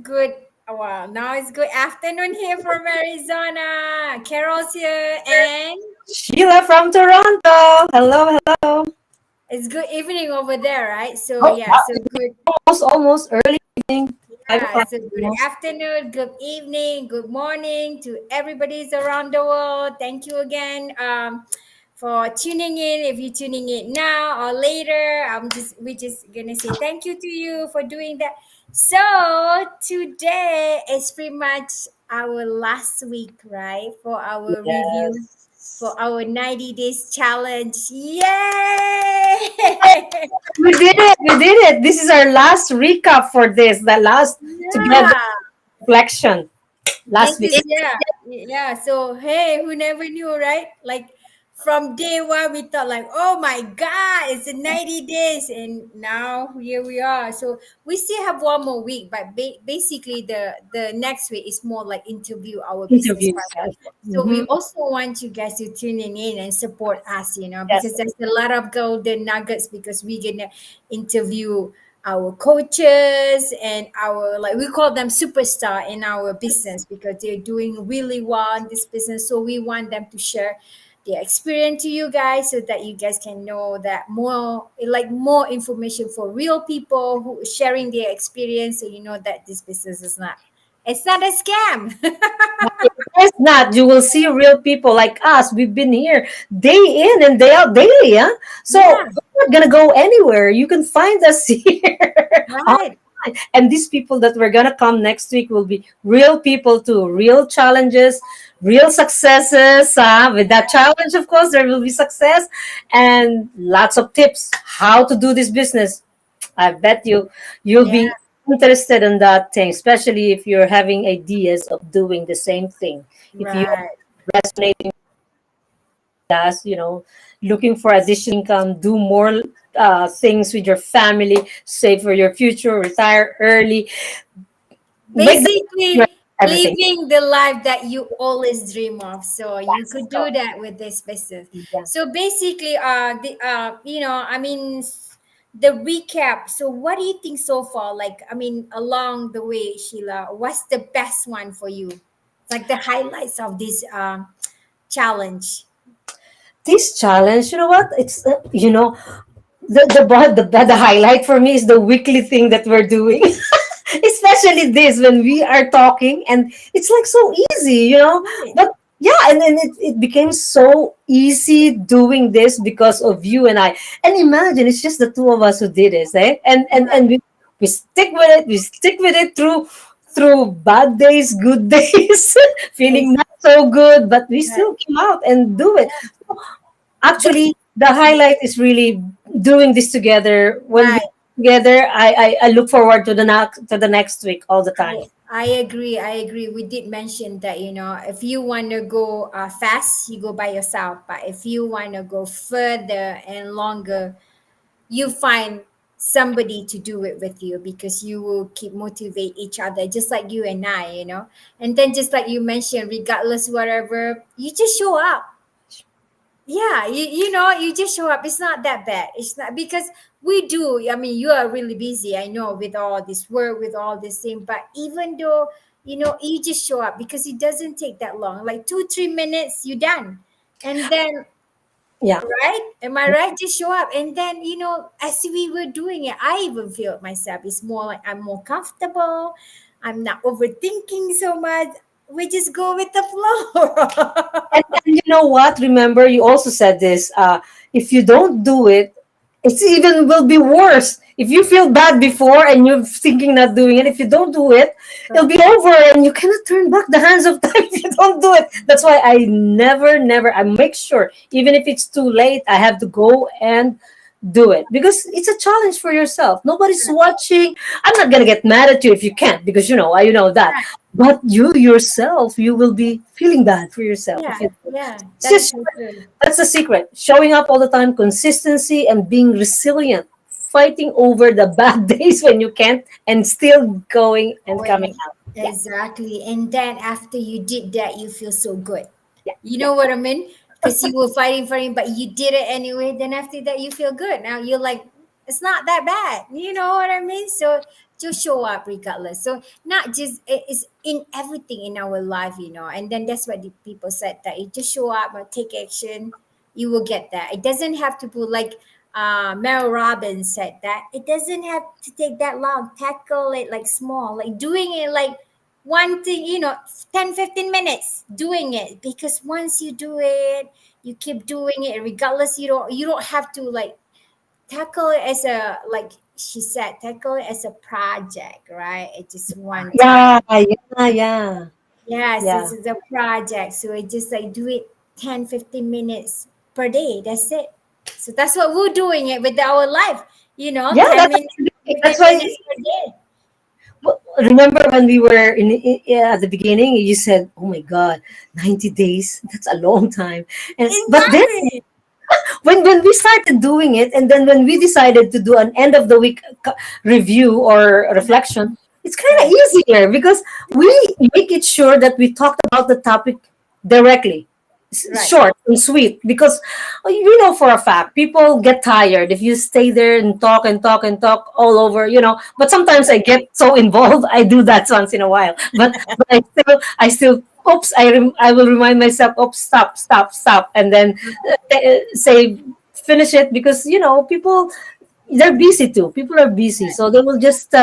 good. Well, now it's good afternoon here from Arizona. Carol's here, and Sheila from Toronto. Hello, hello. it's good evening over there, right? So Oh, yeah, so good. almost early evening. Five Yeah, o'clock so good almost. afternoon, good evening, good morning to everybody's around the world. Thank you again for tuning in. If you're tuning in now or later, we're just gonna say thank you to you for doing that. So today is pretty much our last week, right? For our review Yes. for our 90 days challenge. Yay! We did it. We did it. This is our last recap for this. The last together Yeah. reflection And last week. this, yeah. So hey, who never knew, right? Like from day one, we thought like, oh my god, it's a 90 days, and now here we are. So we still have one more week, but basically the next week is more like interview our business Interviews. partner. So we Mm-hmm. also want you guys to tune in and support us, Yes. because there's a lot of golden nuggets because we're gonna interview our coaches and our, like, we call them superstar in our business because they're doing really well in this business, so we want them to share their experience to you guys so that you guys can know that more, like more information for real people who sharing their experience, so you know that this business is not, it's not a scam. It's not. You will see real people like us. We've been here day in and day out daily, yeah? So Yeah, we're not gonna go anywhere. You can find us here. right, And these people that we're gonna come next week will be real people too, real challenges, real successes. With that challenge, of course, there will be success and lots of tips how to do this business. I bet you'll yeah, be interested in that thing, especially if you're having ideas of doing the same thing. If you right. resonating with us, looking for additional income, do more things with your family, save for your future, retire early, make the Basically everything. living the life that you always dream of, so you Yes. could do that with this business. Yeah. So basically I mean, the recap. So what do you think so far, like, I mean, along the way, Sheila, what's the best one for you, like the highlights of this challenge? This challenge, you know what? It's the highlight for me is the weekly thing that we're doing. Especially this when we are talking and it's like so easy. Right, But yeah, and it became so easy doing this because of you and I. And imagine it's just the two of us who did this, eh? And we stick with it. We stick with it through bad days, good days, feeling not so good, but we right, still came out and do it. the, Actually, the highlight is really doing this together. When we right. together, I look forward to the next week all the time. I agree. I agree. We did mention that, if you want to go fast, you go by yourself. But if you want to go further and longer, you find somebody to do it with you, because you will keep motivate each other, just like you and I. And then just like you mentioned, regardless whatever, you just show up. Yeah, you just show up. It's not that bad. It's not, because we do. I mean, you are really busy, I know, with all this work, with all this thing. But even though, you just show up, because it doesn't take that long, like 2-3 minutes, you're done. And then, Yeah. right? Am I right? Just show up. And then, as we were doing it, I even feel myself. It's more like I'm more comfortable. I'm not overthinking so much. We just go with the flow. And you know what? Remember, you also said this. If you don't do it, it's even will be worse. If you feel bad before and you're thinking not doing it, if you don't do it, it'll be over and you cannot turn back the hands of time if you don't do it. That's why I never, I make sure, even if it's too late, I have to go and do it because it's a challenge for yourself. Nobody's watching. I'm not gonna get mad at you if you can't because you know that. But you yourself, you will be feeling bad for yourself if Yeah, you. yeah, It's that is just so true. that's the secret. Showing up all the time, consistency, and being resilient. Fighting over the bad days when you can't, and still going and coming When out. Yeah, exactly, and then after you did that, you feel so good. yeah, You yeah. know what I mean? Because you were fighting for him, but you did it anyway. Then after that, you feel good. Now you're like, it's not that bad. You know what I mean? So just show up regardless. So not just it's in everything in our life, and then that's what the people said, that you just show up and take action, you will get that. It doesn't have to be like Mel Robbins said, that it doesn't have to take that long. Tackle it like small, like doing it like one thing, 10-15 minutes doing it, because once you do it, you keep doing it regardless. You don't have to like tackle it as a, like she said, tackle it as a project, right? It's just one time. Yeah, yeah, yeah, Yes, yeah. this is a project. So it just like do it 10-15 minutes per day. That's it. So that's what we're doing it with our life, Yeah, 10 minutes, that's 15 why. minutes per day. Well, remember when we were at the beginning, you said, "Oh my God, 90 days. That's a long time." And but then Exactly. when we started doing it, and then when we decided to do an end of the week review or reflection, it's kind of Right. easier because we Right. make it sure that we talked about the topic directly, Right. short and sweet, because you know for a fact people get tired if you stay there and talk and talk and talk all over, but sometimes I get so involved. I do that once in a while, but I still oops, I will remind myself, oops, stop, stop, stop, and then say finish it, because people, they're busy too. People are busy, so they will just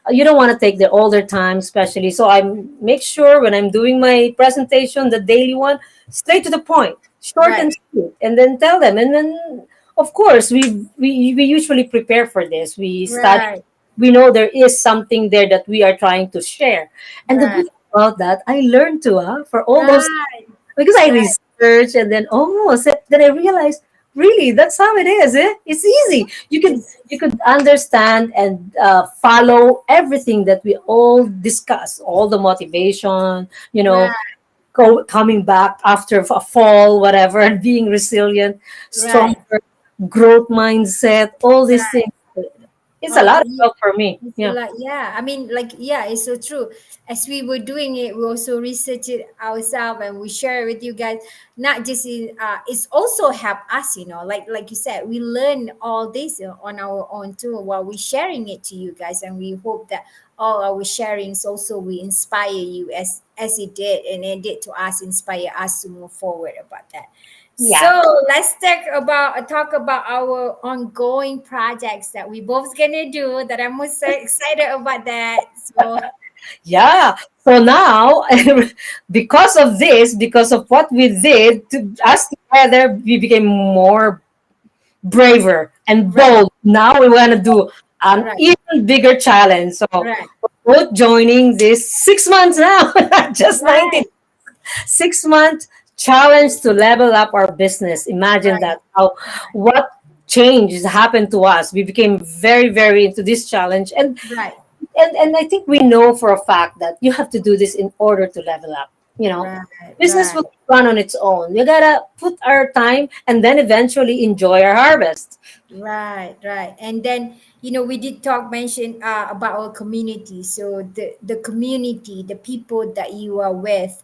you don't want to take all their time, especially. So I make sure when I'm doing my presentation, the daily one, straight to the point, short Right. and sweet, and then tell them. And then, of course, we usually prepare for this. We study. Right. We know there is something there that we are trying to share. And the Right. good thing about that, I learned to for all those, Right. because I Right. researched, and then then I realized, really, that's how it is. It's easy. You could understand and follow everything that we all discuss, all the motivation, Right. coming back after a fall, whatever, and being resilient, Right. stronger, growth mindset, all these Right. things. It's a Oh, lot of help for me. it's Yeah. like, yeah, I mean, like, yeah, it's so true. As we were doing it, we also research it ourselves and we share it with you guys. Not just in, it's also help us, like you said, we learn all this on our own too while we sharing it to you guys, and we hope that all our sharings also will inspire you as it did, and it did to us, inspire us to move forward about that. So Yeah. let's talk about our ongoing projects that we both gonna do. That I'm so excited about that. So Yeah. So now, because of this, because of what we did to us together, we became more braver and right, bold. Now we want to do an right, even bigger challenge. So right, we're both joining this 6 months now, not just 90, right, 6 month challenge to level up our business. Imagine right, that. How what changes happened to us. We became very, very into this challenge, and right, and I think we know for a fact that you have to do this in order to level up. right, Business right. will run on its own. We gotta put our time and then eventually enjoy our harvest. Right, right. And then, we did mention about our community. So the community, the people that you are with,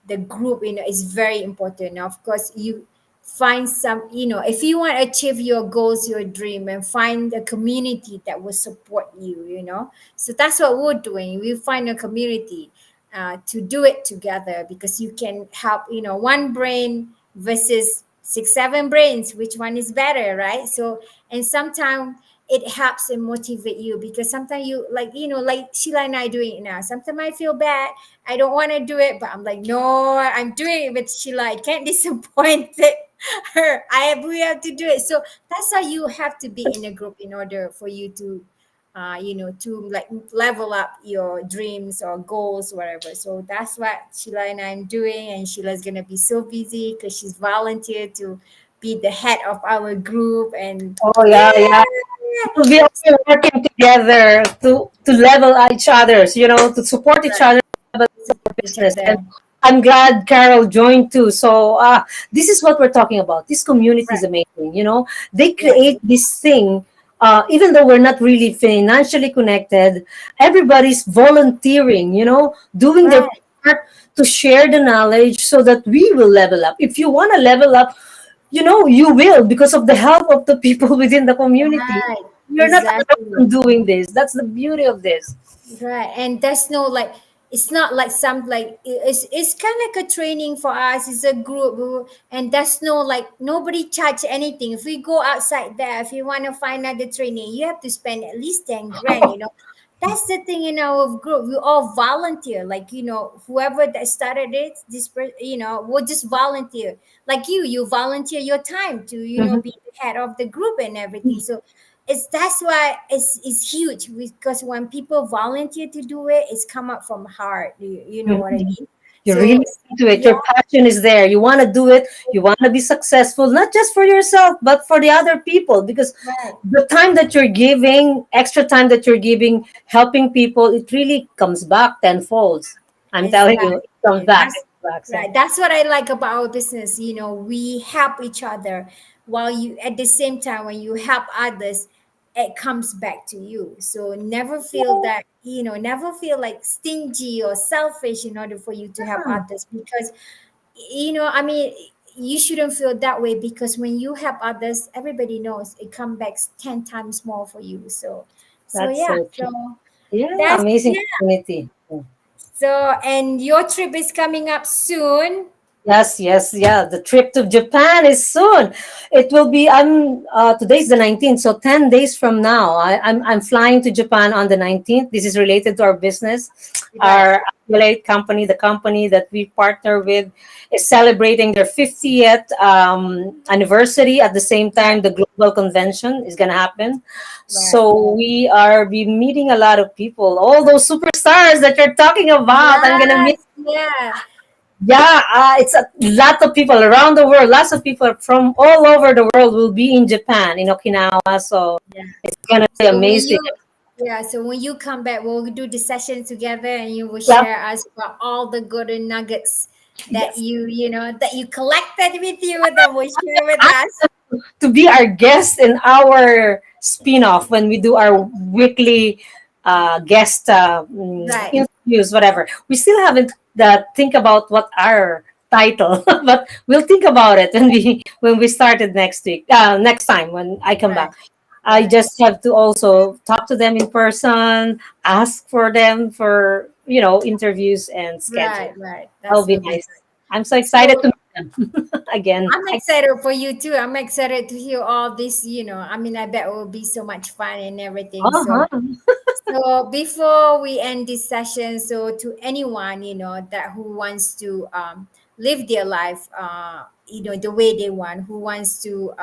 the group, is very important. Now, of course, you find some, if you want to achieve your goals, your dream, and find a community that will support you. So that's what we're doing. We find a community to do it together, because you can help, one brain versus 6 7 brains, which one is better, right? So, and sometimes it helps and motivate you, because sometimes you like Sheila and I doing it now. Sometimes I feel bad, I don't want to do it, but I'm like, no, I'm doing it with Sheila, I can't disappoint her. We have to do it. So that's how you have to be in a group in order for you to to like level up your dreams or goals, whatever. So that's what Sheila and I'm doing, and Sheila's gonna be so busy because she's volunteered to be the head of our group. And Oh yeah, yeah. yeah, We'll be all working together to level each other's, to support each right, other, level our each business. other, And I'm glad Carol joined too. So this is what we're talking about. This community is right, amazing. They yes, create this thing. Even though we're not really financially connected, everybody's volunteering. Doing their right, part to share the knowledge so that we will level up. If you want to level up, you will, because of the help of the people within the community. right, You're not exactly. alone doing this. That's the beauty of this. Right, and there's no like, it's not like some like it's kind of like a training for us. It's a group, and there's no like nobody charge anything. If we go outside there, if you want to find another training, you have to spend at least 10 grand. That's the thing in our group. We all volunteer. Like whoever that started it, we'll just volunteer. Like you volunteer your time to Mhm. be the head of the group and everything. So that's why it's huge, because when people volunteer to do it, it's come up from heart. You know what I Mhm. mean? You're So really into it. yeah, Your passion is there. You want to do it. You want to be successful, not just for yourself, but for the other people. Because right, the time that you're giving, extra time that you're giving, helping people, it really comes back tenfold. I'm telling you, it comes exactly. back. That's It comes back. So right. That's what I like about our business. We help each other, while you at the same time, when you help others, it comes back to you. So never feel that, never feel like stingy or selfish in order for you to help others, because I mean, you shouldn't feel that way, because when you help others, everybody knows it comes back 10 times more for you. So that's yeah, so so true. Yeah, that's amazing yeah. community. So, and your trip is coming up soon. Yes, yes, yeah. The trip to Japan is soon. It will be. Today's the 19th, so 10 days from now, I'm flying to Japan on the 19th. This is related to our business. Right, Our affiliate company, the company that we partner with, is celebrating their 50th anniversary. At the same right, time, the global convention is gonna happen. right. So we are be meeting a lot of people. All those superstars that you're talking about, I'm gonna meet. Yes, yeah, Yeah, it's a lot of people around the world. Lots of people from all over the world will be in Japan, in Okinawa. So yeah. it's gonna be So when amazing. you come back, we'll do the session together, and you will Yeah, share us about all the golden nuggets that yes. you collected with you, that will share with us. To be our guest in our spin-off when we do our weekly guest Right, interviews, whatever. We still haven't think about what our title, but we'll think about it when we started next week. Next time when I come right, back. I right, just have to also talk to them in person, ask for them for interviews and schedule. right. That'll That be will be nice. good. I'm so excited So to meet them again. I'm excited for you too. I'm excited to hear all this. I mean, I bet it will be so much fun and everything. So, Uh-huh. before we end this session, so to anyone that who wants to live their life, the way they want, who wants to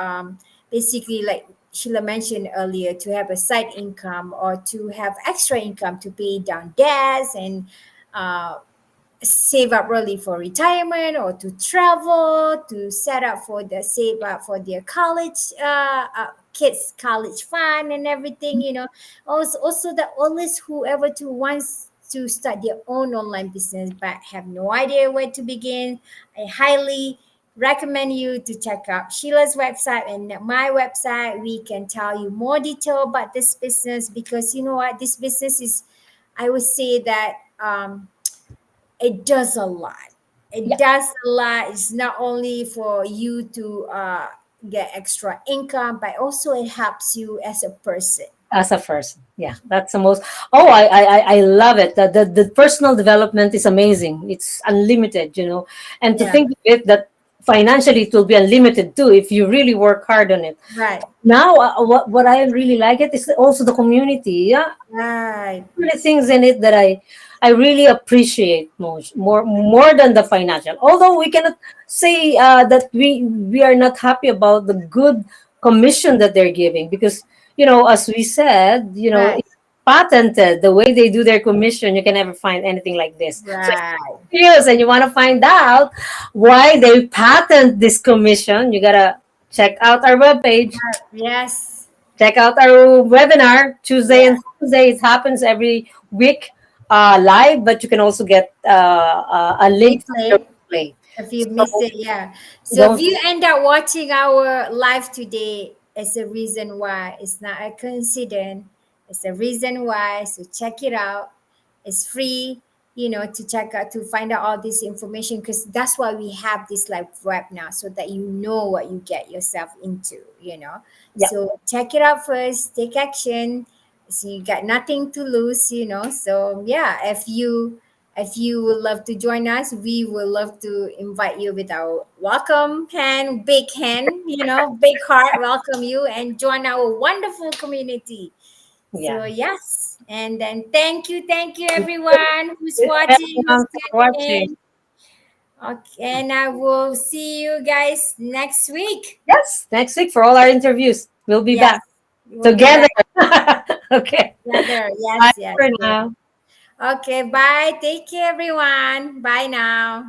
basically, like Sheila mentioned earlier, to have a side income or to have extra income to pay down debts and uh, save up early for retirement, or to travel, to set up for the save up for their college, kids college fund and everything. Also that always whoever to wants to start their own online business but have no idea where to begin, I highly recommend you to check out Sheila's website and my website. We can tell you more detail about this business, because you know what, this business is, I would say that it does a lot. It Yeah, does a lot. It's not only for you to get extra income, but also it helps you as a person. as a person. Yeah, that's the most. Oh, I love it. The personal development is amazing. It's unlimited, and to Yeah, think of it that financially it will be unlimited too if you really work hard on it. right, Now, what I really like it is also the community. Yeah, right, many things in it that I really appreciate more than the financial. Although we cannot say that we are not happy about the good commission that they're giving, because as we said, right, it's patented the way they do their commission. You can never find anything like this. So if right. you're curious and you want to find out why they patent this commission, you gotta check out our webpage. Yes, Check out our webinar Tuesday yeah. and Thursday. It happens every week live, but you can also get a link for the Replay. replay. If you miss So it, yeah. So if don't. you end up watching our live today, it's a reason why. It's not a coincidence. It's a reason why. So check it out. It's free. to check out, to find out all this information, because that's why we have this live web now, so that you know what you get yourself into. Yeah. So check it out first, take action. So you got nothing to lose. So yeah, if you would love to join us, we would love to invite you with our welcome hand, big heart, welcome you and join our wonderful community. Yeah. So yes, and then thank you everyone who's watching, who's Everyone for tuning watching. in. Okay, and I will see you guys next week. Yes, next week for all our interviews. We'll be Yes, back we'll be together. back Okay. together. Bye Yes, yes, for yes. now. Okay, bye. Take care, everyone. Bye now.